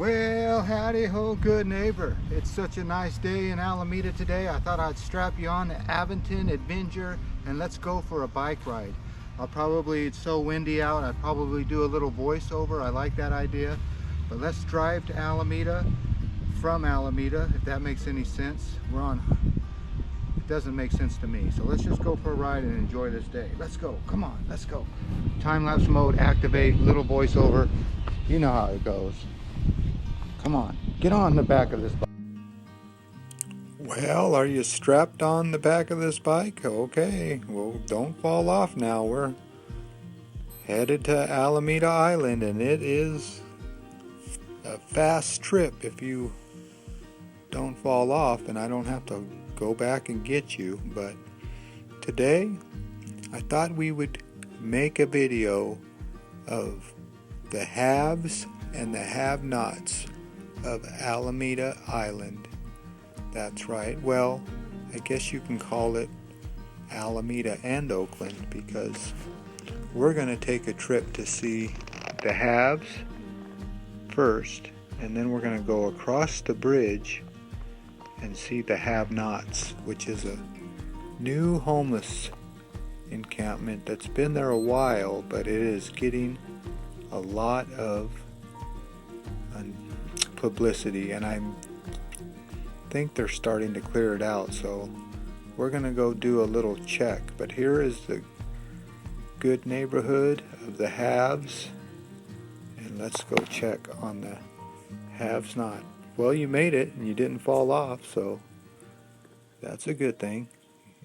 Well, howdy ho, good neighbor. It's such a nice day in Alameda today. I thought I'd strap you on the Aventon Adventure and let's go for a bike ride. It's so windy out, I'd probably do a little voiceover. I like that idea. But let's drive to Alameda from Alameda, if that makes any sense. It doesn't make sense to me. So let's just go for a ride and enjoy this day. Let's go, come on, let's go. Time-lapse mode, activate, little voiceover. You know how it goes. Come on, get on the back of this bike. Well, are you strapped on the back of this bike? Okay, well, don't fall off now. We're headed to Alameda Island, and it is a fast trip if you don't fall off, and I don't have to go back and get you. But today, I thought we would make a video of the haves and the have-nots of Alameda Island. That's right. Well, I guess you can call it Alameda and Oakland, because we're going to take a trip to see the haves first, and then we're going to go across the bridge and see the have-nots, which is a new homeless encampment that's been there a while, but it is getting a lot of publicity, and I think they're starting to clear it out, so we're gonna go do a little check. But here is the good neighborhood of the haves, and let's go check on the haves not. Well, you made it and you didn't fall off, so that's a good thing.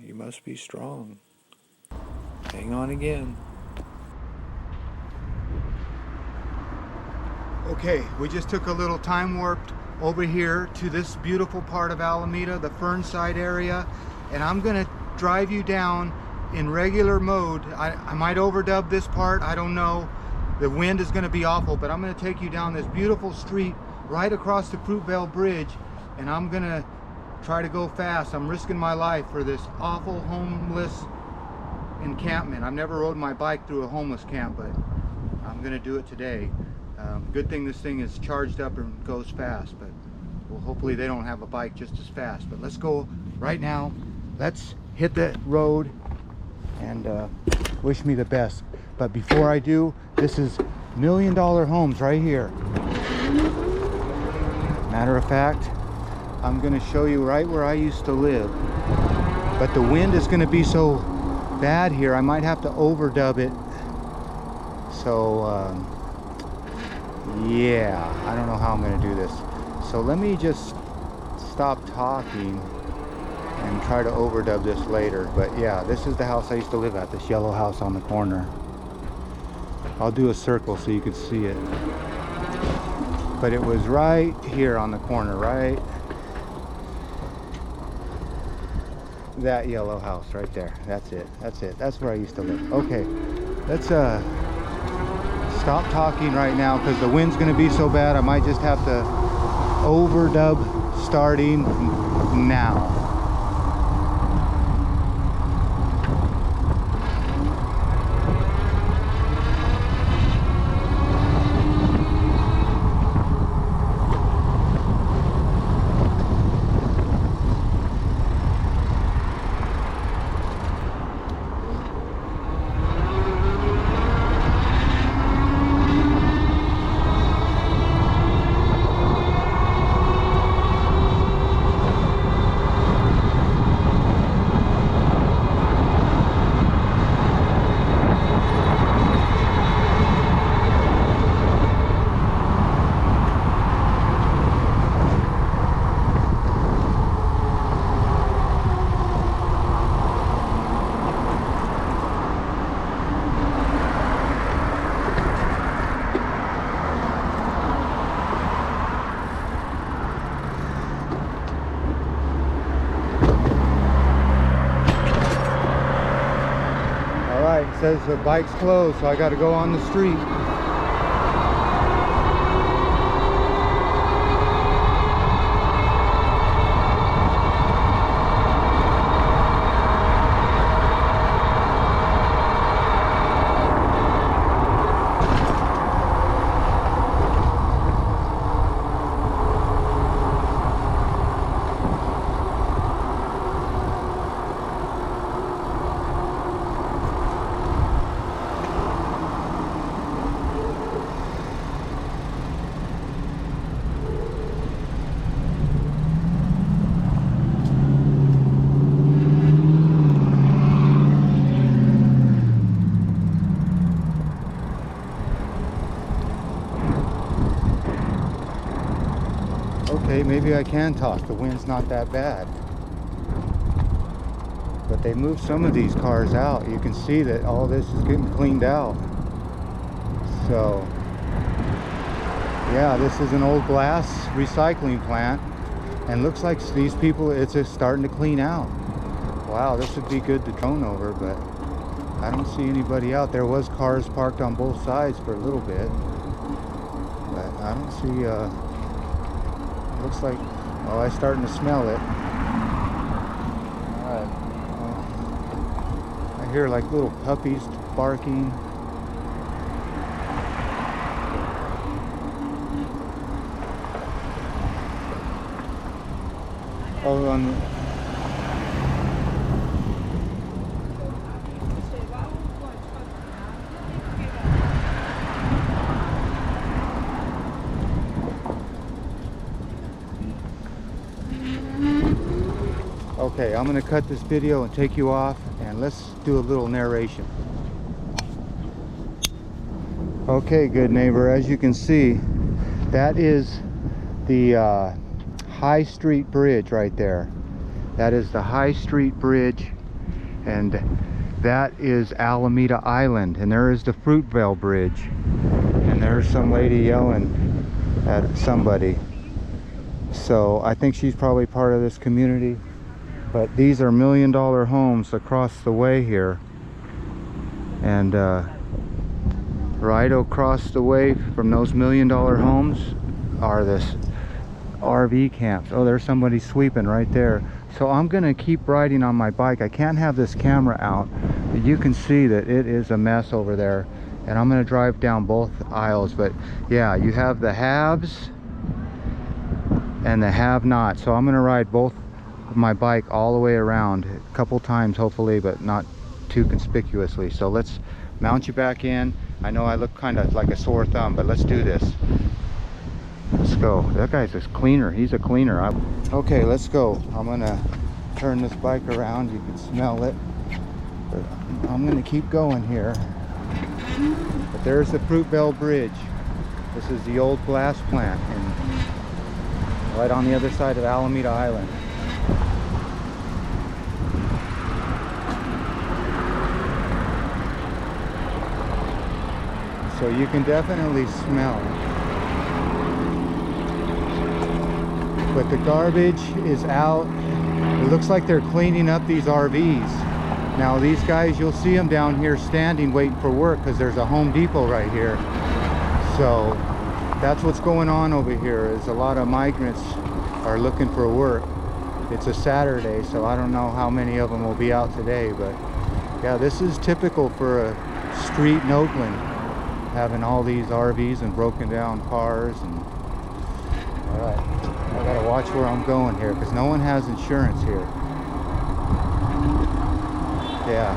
You must be strong. Hang on again. Okay, we just took a little time warp over here to this beautiful part of Alameda, the Fernside area, and I'm gonna drive you down in regular mode. I might overdub this part, I don't know. The wind is gonna be awful, but I'm gonna take you down this beautiful street right across the Fruitvale Bridge, and I'm gonna try to go fast. I'm risking my life for this awful homeless encampment. I've never rode my bike through a homeless camp, but I'm gonna do it today. Good thing this thing is charged up and goes fast, but well, hopefully they don't have a bike just as fast. But let's go right now. Let's hit the road and wish me the best. But before I do, this is $1 million homes right here. Matter of fact, I'm gonna show you right where I used to live. But the wind is gonna be so bad here, I might have to overdub it. So, yeah, I don't know how I'm going to do this. So let me just stop talking and try to overdub this later. But yeah, this is the house I used to live at, this yellow house on the corner. I'll do a circle so you can see it. But it was right here on the corner, right? That yellow house right there. That's it. That's it. That's where I used to live. Okay, let's stop talking right now because the wind's going to be so bad I might just have to overdub starting now. It says the bike's closed, so I got to go on the street. hey, maybe I can talk. The wind's not that bad. But they moved some of these cars out. You can see that all this is getting cleaned out. So, yeah, this is an old glass recycling plant. And looks like these people, it's just starting to clean out. Wow, this would be good to drone over, but I don't see anybody out. There was cars parked on both sides for a little bit. But I don't see, looks like, oh, I'm starting to smell it. Alright. I hear like little puppies barking. Oh, okay, I'm going to cut this video and take you off, and let's do a little narration. Okay, good neighbor, as you can see, that is the High Street Bridge right there. That is the High Street Bridge, and that is Alameda Island, and there is the Fruitvale Bridge, and there's some lady yelling at somebody. So I think she's probably part of this community. But these are $1 million homes across the way here, and right across the way from those $1 million homes are this RV camps. Oh, there's somebody sweeping right there. So I'm gonna keep riding on my bike. I can't have this camera out, but you can see that it is a mess over there, and I'm gonna drive down both aisles. But yeah, you have the haves and the have-nots. So I'm gonna ride both of my bike all the way around a couple times hopefully, but not too conspicuously. So let's mount you back in. I know I look kind of like a sore thumb, but let's do this. Let's go. That guy's a cleaner. He's a cleaner. Okay, let's go. I'm gonna turn this bike around. You can smell it, but I'm gonna keep going here. But there's the Fruitvale Bridge. This is the old glass plant, and right on the other side of Alameda Island. So you can definitely smell. But the garbage is out. It looks like they're cleaning up these RVs. Now these guys, you'll see them down here standing waiting for work, because there's a Home Depot right here. So that's what's going on over here, is a lot of migrants are looking for work. It's a Saturday, so I don't know how many of them will be out today, but yeah, this is typical for a street in Oakland, having all these RVs and broken down cars. And all right, I gotta watch where I'm going here, because no one has insurance here. Yeah,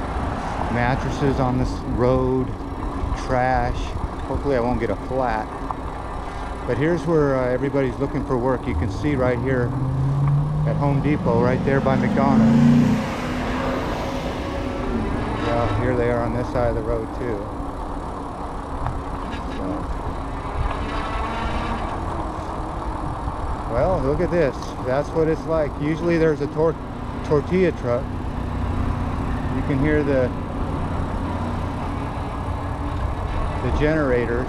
mattresses on this road, trash. Hopefully I won't get a flat. But here's where everybody's looking for work. You can see right here at Home Depot, right there by McDonald's. Yeah, here they are on this side of the road too. Well, look at this. That's what it's like. Usually there's a tortilla truck. You can hear the generators.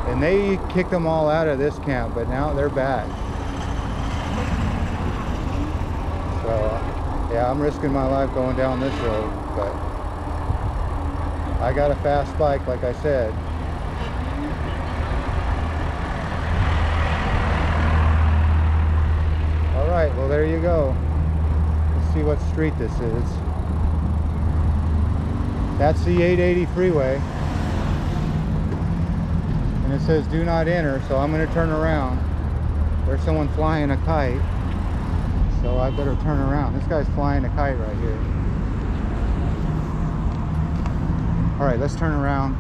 And they kicked them all out of this camp, but now they're back. So, yeah, I'm risking my life going down this road, but I got a fast bike, like I said. Alright, well there you go. Let's see what street this is. That's the 880 freeway. And it says do not enter, so I'm going to turn around. There's someone flying a kite, so I better turn around. This guy's flying a kite right here. Alright, let's turn around.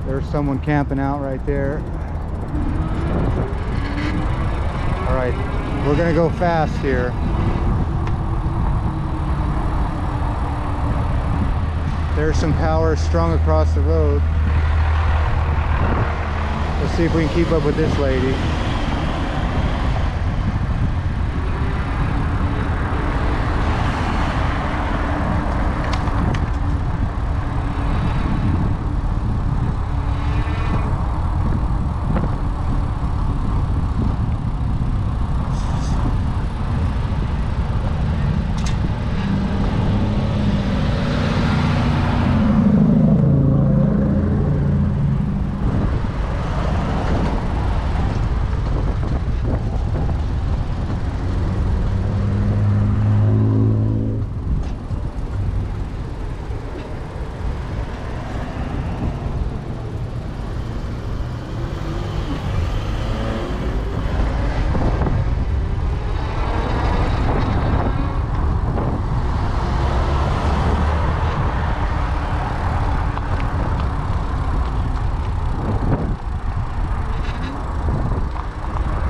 There's someone camping out right there. Alright, we're going to go fast here. There's some power strung across the road. The see if we can keep up with this lady.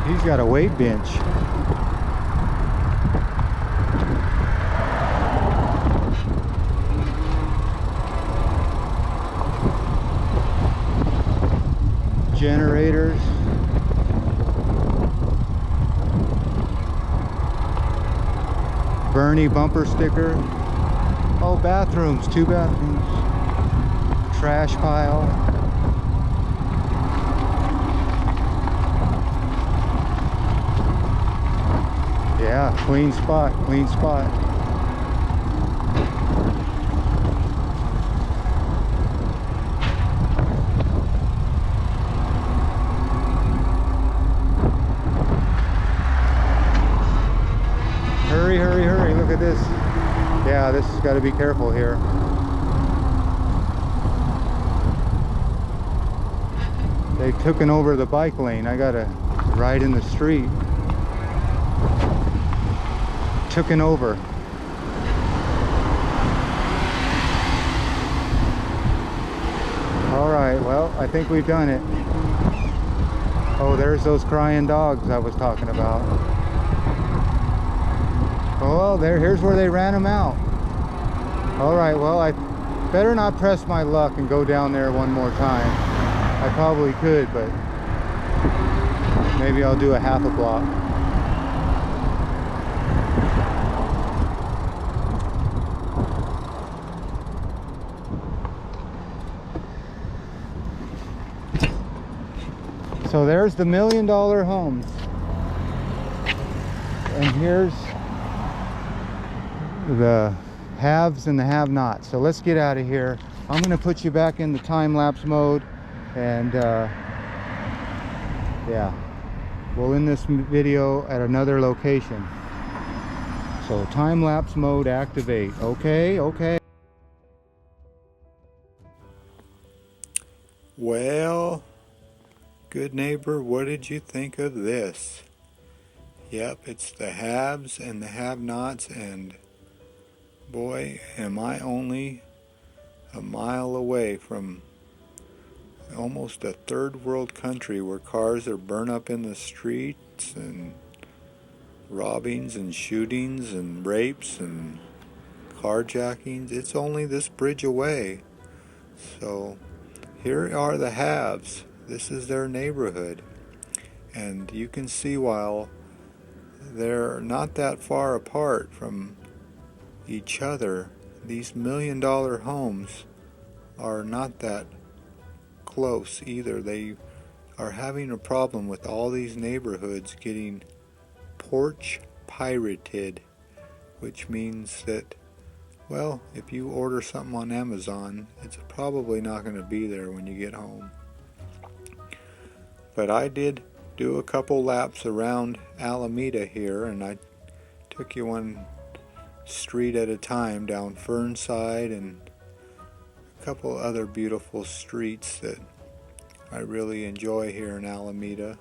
He's got a weight bench. Generators. Bernie bumper sticker. Oh, bathrooms, 2 bathrooms. Trash pile. Yeah, clean spot, clean spot. Hurry, hurry, hurry, look at this. Yeah, this has got to be careful here. They've taken over the bike lane. I gotta ride in the street. Taken over. All right, well, I think we've done it. Oh, there's those crying dogs I was talking about. Oh, well, here's where they ran them out. All right, well, I better not press my luck and go down there one more time. I probably could, but maybe I'll do a half a block. So there's the $1 million homes. And here's the haves and the have-nots. So let's get out of here. I'm going to put you back in the time-lapse mode. And yeah, we'll end this video at another location. So time-lapse mode activate. Okay, okay. Well, good neighbor, what did you think of this? Yep, it's the haves and the have-nots, and boy, am I only a mile away from almost a third world country where cars are burned up in the streets and robbings and shootings and rapes and carjackings. It's only this bridge away. So here are the haves. This is their neighborhood. And you can see while they're not that far apart from each other, these $1 million homes are not that close either. They are having a problem with all these neighborhoods getting porch pirated, which means that, well, if you order something on Amazon, it's probably not going to be there when you get home. But I did do a couple laps around Alameda here, and I took you one street at a time down Fernside and a couple other beautiful streets that I really enjoy here in Alameda.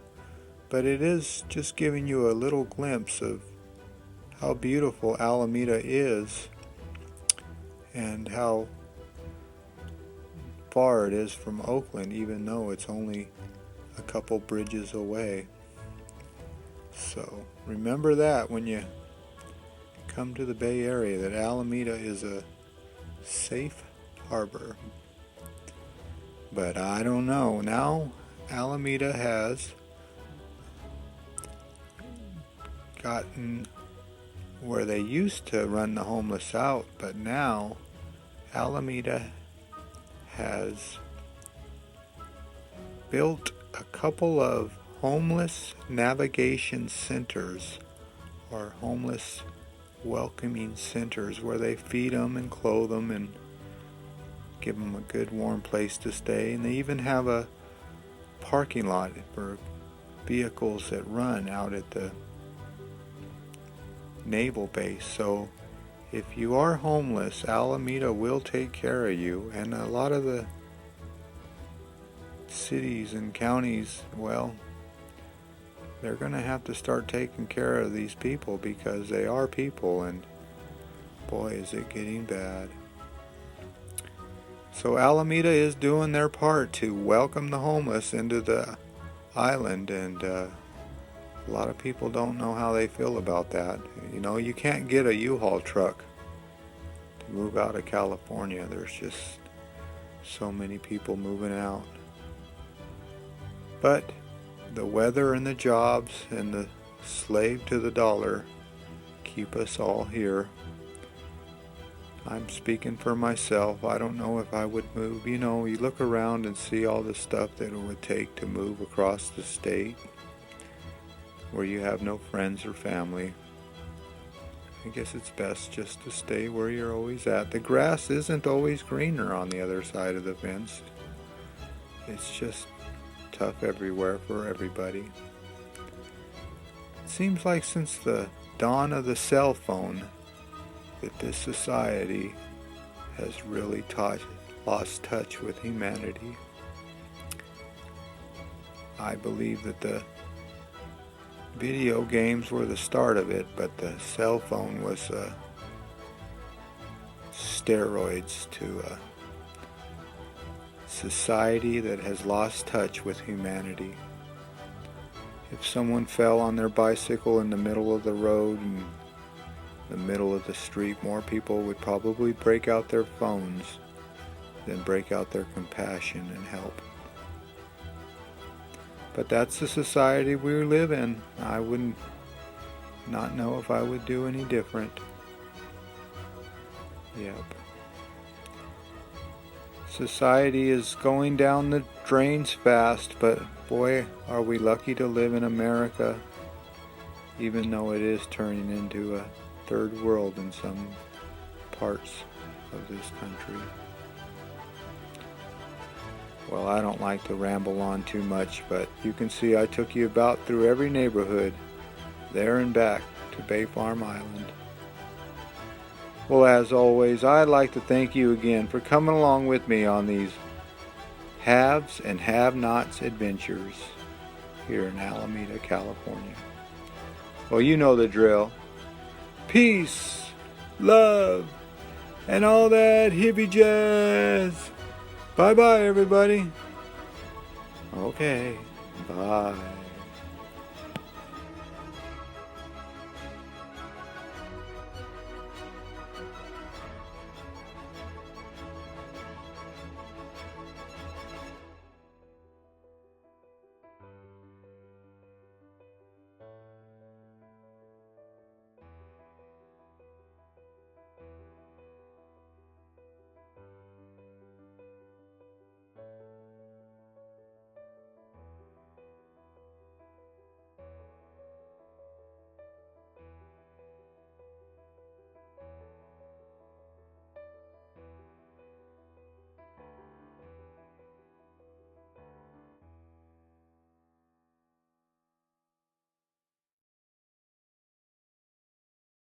But it is just giving you a little glimpse of how beautiful Alameda is and how far it is from Oakland, even though it's only a couple bridges away. So remember that when you come to the Bay Area, that Alameda is a safe harbor. But I don't know. Now Alameda has gotten where they used to run the homeless out, but now Alameda has built a couple of homeless navigation centers, or homeless welcoming centers, where they feed them and clothe them and give them a good warm place to stay. And they even have a parking lot for vehicles that run out at the naval base. So if you are homeless, Alameda will take care of you. And a lot of the cities and counties, well, they're going to have to start taking care of these people, because they are people, and boy, is it getting bad. So Alameda is doing their part to welcome the homeless into the island, and a lot of people don't know how they feel about that. You know, you can't get a U-Haul truck to move out of California. There's just so many people moving out. But the weather and the jobs and the slave to the dollar keep us all here. I'm speaking for myself. I don't know if I would move. You know, you look around and see all the stuff that it would take to move across the state where you have no friends or family. I guess it's best just to stay where you're always at. The grass isn't always greener on the other side of the fence. It's just tough everywhere for everybody. It seems like since the dawn of the cell phone that this society has really lost touch with humanity. I believe that the video games were the start of it, but the cell phone was steroids to a society that has lost touch with humanity. If someone fell on their bicycle in the middle of the road and the middle of the street, more people would probably break out their phones than break out their compassion and help. But that's the society we live in. I wouldn't not know if I would do any different. Yep. Society is going down the drains fast, but boy, are we lucky to live in America, even though it is turning into a third world in some parts of this country. Well, I don't like to ramble on too much, but you can see I took you about through every neighborhood, there and back to Bay Farm Island. Well, as always, I'd like to thank you again for coming along with me on these haves and have-nots adventures here in Alameda, California. Well, you know the drill. Peace, love, and all that hippie jazz. Bye-bye, everybody. Okay, bye.